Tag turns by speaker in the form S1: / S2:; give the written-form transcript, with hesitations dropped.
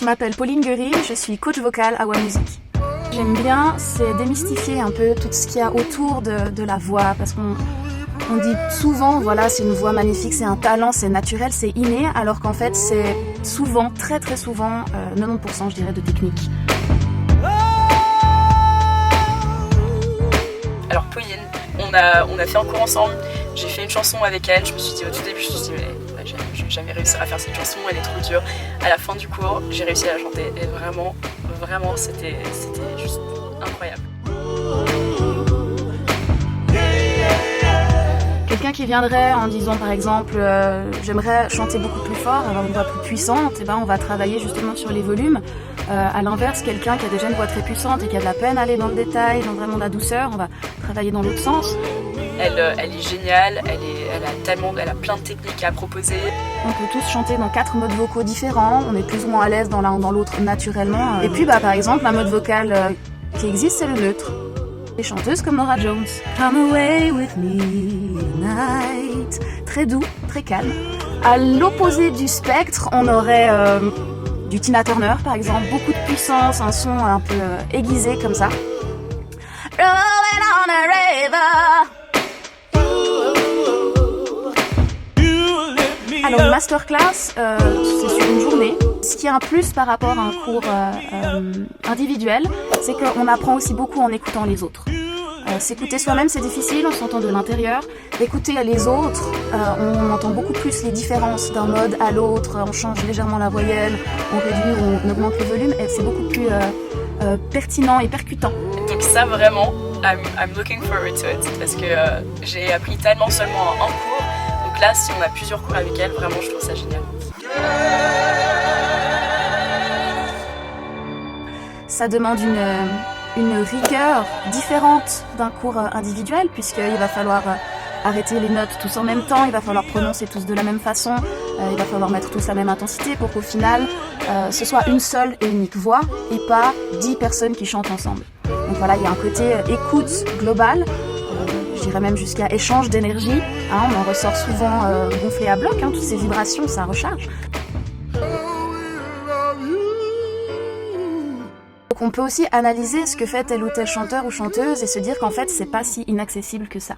S1: m'appelle Pauline Guéry, je suis coach vocal à WA Music. J'aime bien, c'est démystifier un peu tout ce qu'il y a autour de la voix, parce qu'on dit souvent, voilà, c'est une voix magnifique, c'est un talent, c'est naturel, c'est inné, alors qu'en fait, c'est souvent, très très souvent, 90% je dirais, de technique.
S2: Alors Pauline, on a fait un cours ensemble, j'ai fait une chanson avec elle, je me suis dit au tout début, je me suis dit mais je vais jamais réussir à faire cette chanson, elle est trop dure. À la fin du cours, j'ai réussi à la chanter et vraiment, c'était juste incroyable.
S1: Quelqu'un qui viendrait en disant par exemple j'aimerais chanter beaucoup plus fort, avoir une voix plus puissante, et ben on va travailler justement sur les volumes. À l'inverse, quelqu'un qui a déjà une voix très puissante et qui a de la peine à aller dans le détail, dans vraiment la douceur, on va travailler dans l'autre sens.
S2: Elle est géniale, elle a plein de techniques à proposer.
S1: On peut tous chanter dans 4 modes vocaux différents, on est plus ou moins à l'aise dans l'un ou dans l'autre naturellement. Et puis par exemple, un mode vocal qui existe, c'est le neutre. Des chanteuses comme Norah Jones. Come away with me tonight. Très doux, très calme. À l'opposé du spectre, on aurait du Tina Turner par exemple, beaucoup de puissance, un son un peu aiguisé comme ça. Rolling on a river. Alors une masterclass, c'est sur une journée. Ce qui est un plus par rapport à un cours individuel, c'est qu'on apprend aussi beaucoup en écoutant les autres. S'écouter soi-même, c'est difficile, on s'entend de l'intérieur. Écouter les autres, on entend beaucoup plus les différences d'un mode à l'autre, on change légèrement la voyelle, on réduit, on augmente le volume, et c'est beaucoup plus pertinent et percutant.
S2: Donc ça vraiment, I'm looking forward to it, parce que j'ai appris tellement seulement en cours. Donc là, si on a plusieurs cours avec elle, vraiment je trouve ça génial.
S1: Ça demande une rigueur différente d'un cours individuel, puisqu'il va falloir arrêter les notes tous en même temps, il va falloir prononcer tous de la même façon, il va falloir mettre tous la même intensité pour qu'au final ce soit une seule et unique voix et pas 10 personnes qui chantent ensemble. Donc voilà, il y a un côté écoute globale, je dirais même jusqu'à échange d'énergie, on en ressort souvent gonflé à bloc, toutes ces vibrations, ça recharge. Donc on peut aussi analyser ce que fait tel ou tel chanteur ou chanteuse et se dire qu'en fait c'est pas si inaccessible que ça.